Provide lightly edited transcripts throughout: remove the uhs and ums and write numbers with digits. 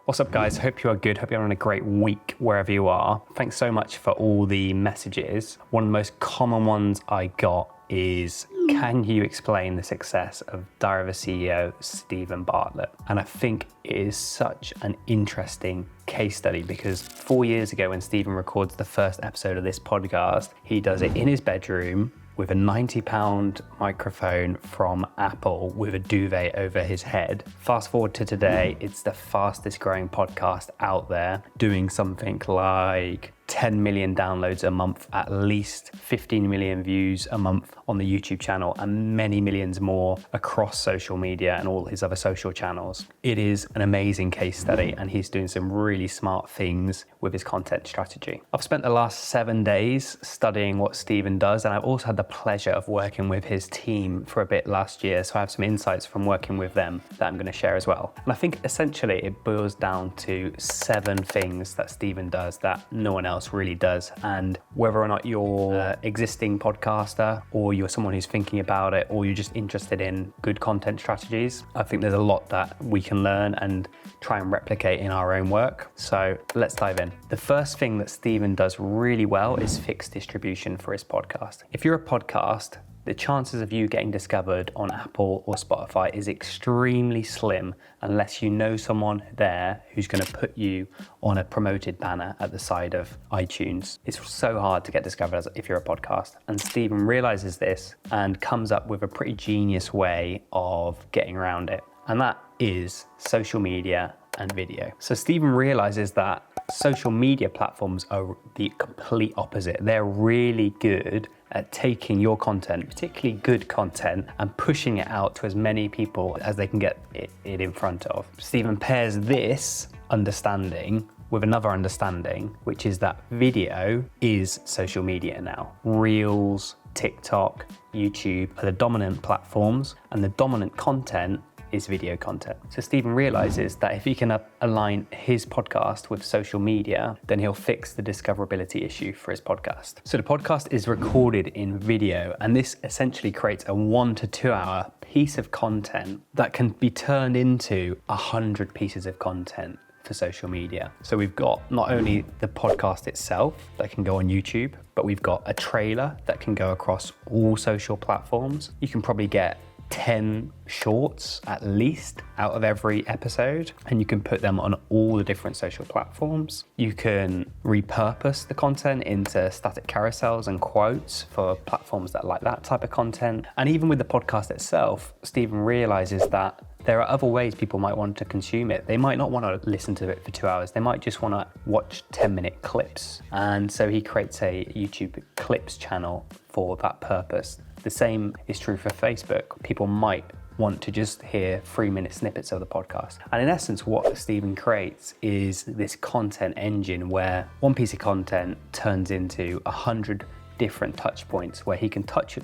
What's up, guys? Hope you are good. Hope you're having a great week wherever you are. Thanks so much for all the messages. One of the most common ones I got is, can you explain the success of Diary of a CEO, Stephen Bartlett? And I think it is such an interesting case study because 4 years ago when Stephen records the first episode of this podcast, he does it in his bedroom with a £90 microphone from Apple with a duvet over his head. Fast forward to today, it's the fastest growing podcast out there, doing something like 10 million downloads a month, at least 15 million views a month on the YouTube channel, and many millions more across social media and all his other social channels. It is an amazing case study, and he's doing some really smart things with his content strategy. I've spent the last 7 days studying what Stephen does, and I've also had the pleasure of working with his team for a bit last year, so I have some insights from working with them that I'm going to share as well. And I think essentially it boils down to 7 things that Stephen does that no one else really does. And whether or not you're an existing podcaster, or you're someone who's thinking about it, or you're just interested in good content strategies, I think there's a lot that we can learn and try and replicate in our own work. So let's dive in. The first thing that Stephen does really well is fixed distribution for his podcast. If you're a podcast, the chances of you getting discovered on Apple or Spotify is extremely slim unless you know someone there who's going to put you on a promoted banner at the side of iTunes. It's so hard to get discovered if you're a podcast. And Stephen realizes this and comes up with a pretty genius way of getting around it. And that is social media and video. So Stephen realizes that social media platforms are the complete opposite. They're really good at taking your content, particularly good content, and pushing it out to as many people as they can get it in front of. Stephen pairs this understanding with another understanding, which is that video is social media now. Reels, TikTok, YouTube are the dominant platforms, and the dominant content is video content. So Stephen realizes that if he can align his podcast with social media, then he'll fix the discoverability issue for his podcast. So the podcast is recorded in video, and this essentially creates a 1 to 2 hour piece of content that can be turned into 100 pieces of content for social media. So we've got not only the podcast itself that can go on YouTube, but we've got a trailer that can go across all social platforms. You can probably get 10 shorts at least out of every episode, and you can put them on all the different social platforms. You can repurpose the content into static carousels and quotes for platforms that like that type of content. And even with the podcast itself, Stephen realizes that there are other ways people might want to consume it. They might not want to listen to it for 2 hours. They might just want to watch 10-minute clips. And so he creates a YouTube clips channel for that purpose. The same is true for Facebook. People might want to just hear 3-minute snippets of the podcast. And in essence, what Stephen creates is this content engine where one piece of content turns into 100 different touch points where he can touch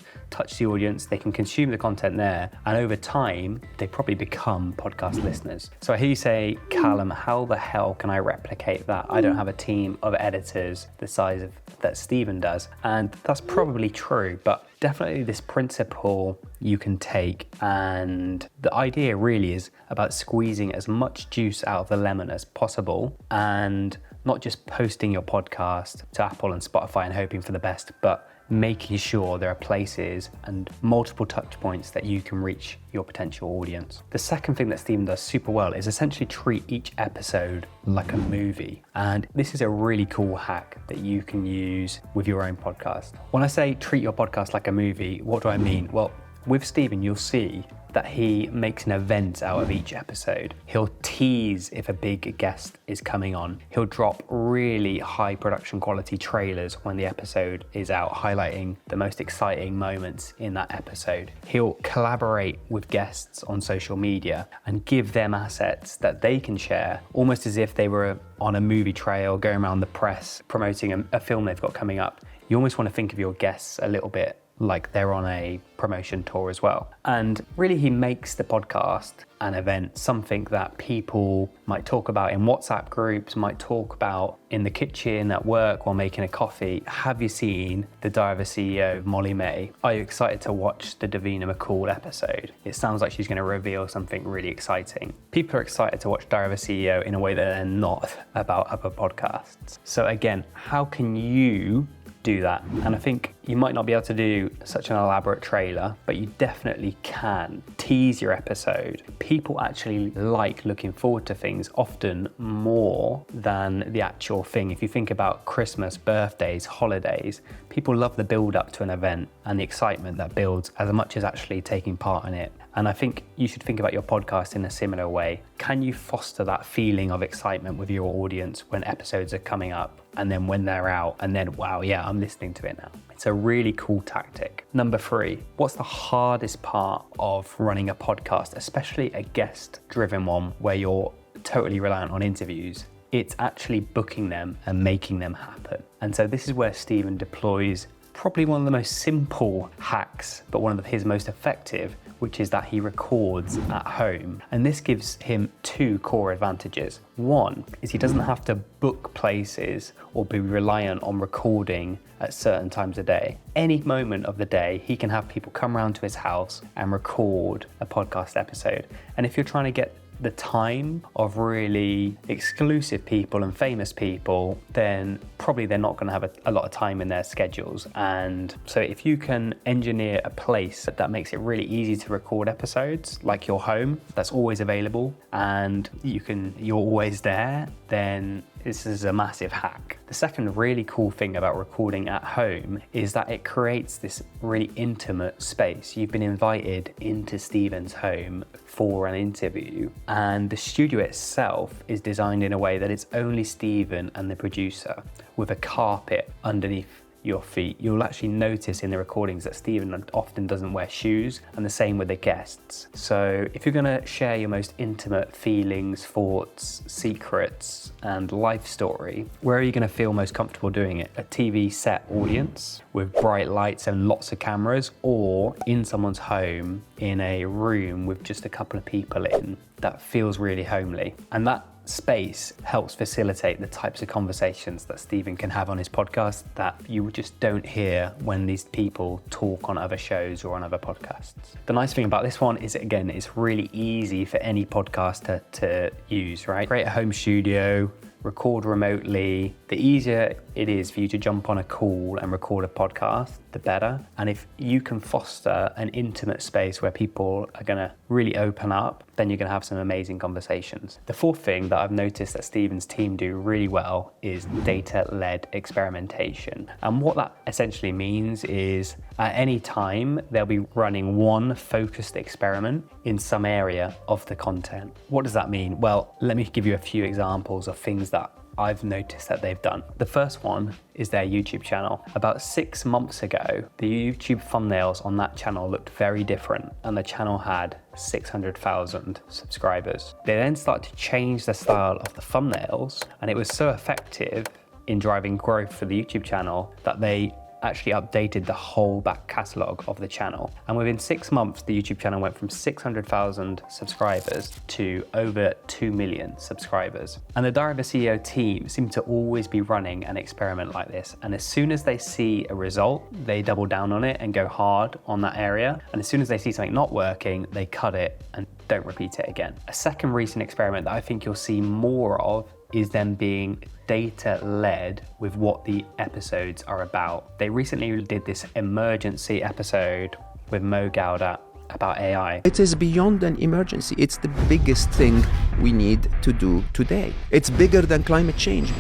the audience, they can consume the content there, and over time they probably become podcast listeners. So I hear you say, Callum, how the hell can I replicate that? I don't have a team of editors the size of that Stephen does. And that's probably true, but definitely this principle you can take, and the idea really is about squeezing as much juice out of the lemon as possible, and not just posting your podcast to Apple and Spotify and hoping for the best, but making sure there are places and multiple touch points that you can reach your potential audience. The second thing that Stephen does super well is essentially treat each episode like a movie. And this is a really cool hack that you can use with your own podcast. When I say treat your podcast like a movie, what do I mean? Well, with Stephen, you'll see that he makes an event out of each episode. He'll tease if a big guest is coming on. He'll drop really high production quality trailers when the episode is out, highlighting the most exciting moments in that episode. He'll collaborate with guests on social media and give them assets that they can share, almost as if they were on a movie trail going around the press promoting a film they've got coming up. You almost want to think of your guests a little bit like they're on a promotion tour as well. And really he makes the podcast an event, something that people might talk about in WhatsApp groups, might talk about in the kitchen at work while making a coffee. Have you seen the Diary of a CEO, Molly May? Are you excited to watch the Davina McCall episode? It sounds like she's going to reveal something really exciting. People are excited to watch Diary of a CEO in a way that they're not about other podcasts. So again, how can you do that? And I think you might not be able to do such an elaborate trailer, but you definitely can tease your episode. People actually like looking forward to things often more than the actual thing. If you think about Christmas, birthdays, holidays, people love the build up to an event and the excitement that builds as much as actually taking part in it. And I think you should think about your podcast in a similar way. Can you foster that feeling of excitement with your audience when episodes are coming up, and then when they're out, and then, wow, yeah, I'm listening to it now. It's a really cool tactic. Number 3, what's the hardest part of running a podcast, especially a guest-driven one where you're totally reliant on interviews? It's actually booking them and making them happen. And so this is where Stephen deploys probably one of the most simple hacks, but one of his most effective, which is that he records at home. And this gives him 2 core advantages. One is he doesn't have to book places or be reliant on recording at certain times of day. Any moment of the day, he can have people come around to his house and record a podcast episode. And if you're trying to get the time of really exclusive people and famous people, then probably they're not going to have a lot of time in their schedules. And so if you can engineer a place that makes it really easy to record episodes, like your home, that's always available, and you're always there, then this is a massive hack. The second really cool thing about recording at home is that it creates this really intimate space. You've been invited into Stephen's home for an interview, and the studio itself is designed in a way that it's only Stephen and the producer, with a carpet underneath your feet. You'll actually notice in the recordings that Stephen often doesn't wear shoes, and the same with the guests. So if you're going to share your most intimate feelings, thoughts, secrets, and life story, where are you going to feel most comfortable doing it? A TV set audience with bright lights and lots of cameras, or in someone's home in a room with just a couple of people in that feels really homely? And that space helps facilitate the types of conversations that Stephen can have on his podcast that you just don't hear when these people talk on other shows or on other podcasts. The nice thing about this one is, again, it's really easy for any podcaster to use, right? Create a home studio, record remotely. The easier it is for you to jump on a call and record a podcast, the better. And if you can foster an intimate space where people are going to really open up, then you're going to have some amazing conversations. The fourth thing that I've noticed that Stephen's team do really well is data-led experimentation. And what that essentially means is at any time, they'll be running one focused experiment in some area of the content. What does that mean? Well, let me give you a few examples of things that I've noticed that they've done. The first one is their YouTube channel. About 6 months ago, the YouTube thumbnails on that channel looked very different, and the channel had 600,000 subscribers. They then started to change the style of the thumbnails, and it was so effective in driving growth for the YouTube channel that they actually updated the whole back catalogue of the channel. And within 6 months, the YouTube channel went from 600,000 subscribers to over 2 million subscribers. And the Diary of a CEO team seem to always be running an experiment like this. And as soon as they see a result, they double down on it and go hard on that area. And as soon as they see something not working, they cut it and don't repeat it again. A second recent experiment that I think you'll see more of is them being data-led with what the episodes are about. They recently did this emergency episode with Mo Gauda about AI. It is beyond an emergency. It's the biggest thing we need to do today. It's bigger than climate change.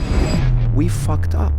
We fucked up.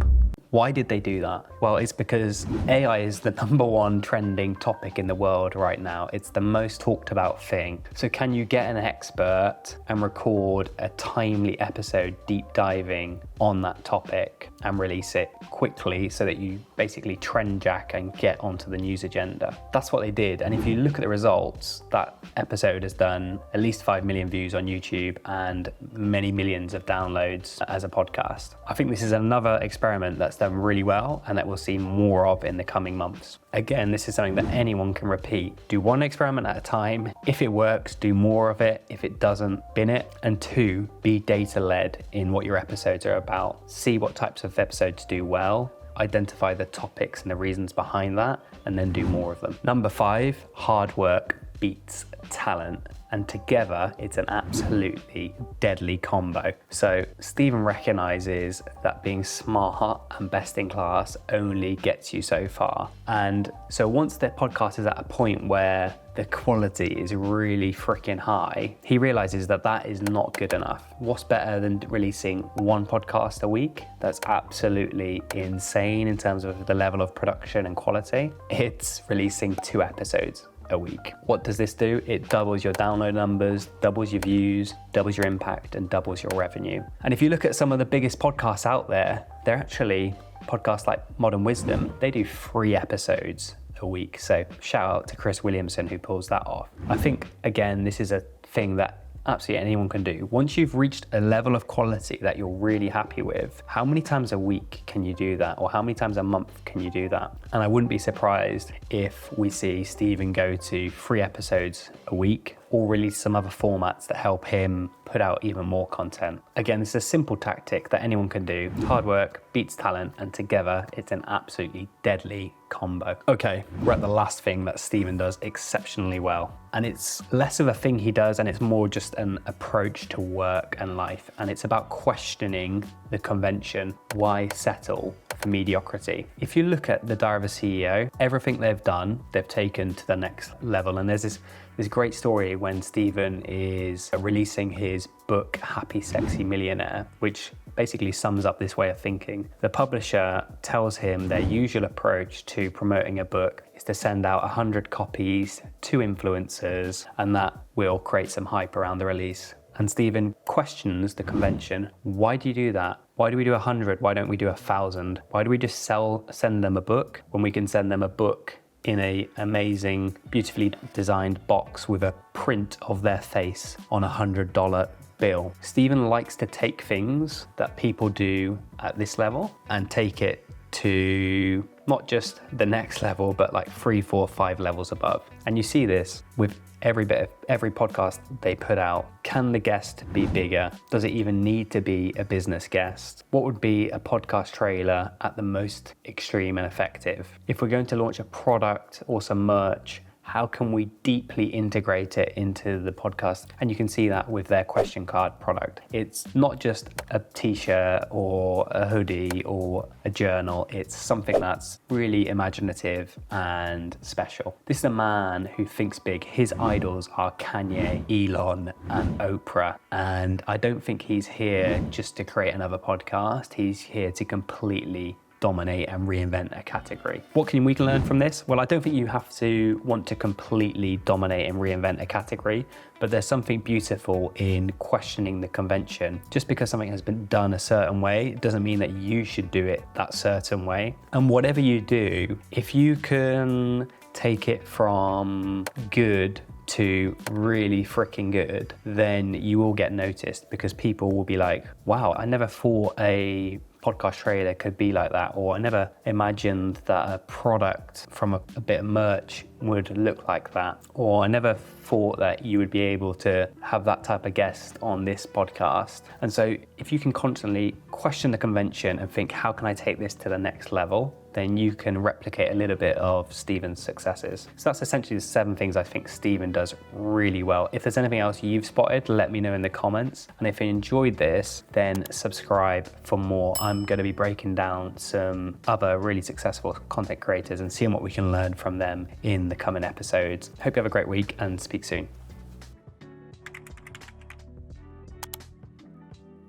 Why did they do that? Well, it's because AI is the #1 trending topic in the world right now. It's the most talked about thing. So can you get an expert and record a timely episode deep diving on that topic and release it quickly so that you basically trend jack and get onto the news agenda? That's what they did. And if you look at the results, that episode has done at least 5 million views on YouTube and many millions of downloads as a podcast. I think this is another experiment that done really well and that we'll see more of in the coming months. Again, this is something that anyone can repeat. Do one experiment at a time. If it works, do more of it. If it doesn't, bin it. And 2, be data-led in what your episodes are about. See what types of episodes do well, identify the topics and the reasons behind that, and then do more of them. Number 5, hard work beats talent. And together, it's an absolutely deadly combo. So Stephen recognizes that being smart and best in class only gets you so far. And so once the podcast is at a point where the quality is really freaking high, he realizes that that is not good enough. What's better than releasing one podcast a week? That's absolutely insane in terms of the level of production and quality. It's releasing 2 episodes a week. What does this do? It doubles your download numbers, doubles your views, doubles your impact, and doubles your revenue. And if you look at some of the biggest podcasts out there, they're actually podcasts like Modern Wisdom. They do 3 episodes a week. So shout out to Chris Williamson who pulls that off. I think, again, this is a thing that absolutely anyone can do. Once you've reached a level of quality that you're really happy with, how many times a week can you do that? Or how many times a month can you do that? And I wouldn't be surprised if we see Stephen go to 3 episodes a week or release some other formats that help him put out even more content. Again, it's a simple tactic that anyone can do. Hard work beats talent, and together it's an absolutely deadly combo. Okay, we're at the last thing that Stephen does exceptionally well. And it's less of a thing he does and it's more just an approach to work and life. And it's about questioning the convention. Why settle for mediocrity? If you look at the Diary of a CEO, everything they've done, they've taken to the next level. And there's this great story when Stephen is releasing his book, Happy Sexy Millionaire, which basically sums up this way of thinking. The publisher tells him their usual approach to promoting a book is to send out 100 copies to influencers, and that will create some hype around the release. And Stephen questions the convention. Why do you do that? Why do we do 100? Why don't we do 1,000? Why do we just send them a book when we can send them a book in a amazing, beautifully designed box with a print of their face on $100 bill? Stephen likes to take things that people do at this level and take it to not just the next level, but like 3, 4, 5 levels above. And you see this with every podcast they put out. Can the guest be bigger? Does it even need to be a business guest? What would be a podcast trailer at the most extreme and effective? If we're going to launch a product or some merch, how can we deeply integrate it into the podcast? And you can see that with their question card product. It's not just a t-shirt or a hoodie or a journal. It's something that's really imaginative and special. This is a man who thinks big. His idols are Kanye, Elon, and Oprah. And I don't think he's here just to create another podcast. He's here to completely dominate and reinvent a category. What can we learn from this? Well, I don't think you have to want to completely dominate and reinvent a category, but there's something beautiful in questioning the convention. Just because something has been done a certain way, it doesn't mean that you should do it that certain way. And whatever you do, if you can take it from good to really freaking good, then you will get noticed because people will be like, wow, I never thought a podcast trailer could be like that, or I never imagined that a product from a bit of merch would look like that, or I never thought that you would be able to have that type of guest on this podcast. And so if you can constantly question the convention and think, how can I take this to the next level, then you can replicate a little bit of Stephen's successes. So that's essentially the 7 things I think Stephen does really well. If there's anything else you've spotted, let me know in the comments. And if you enjoyed this, then subscribe for more. I'm going to be breaking down some other really successful content creators and seeing what we can learn from them in the coming episodes. Hope you have a great week and speak soon.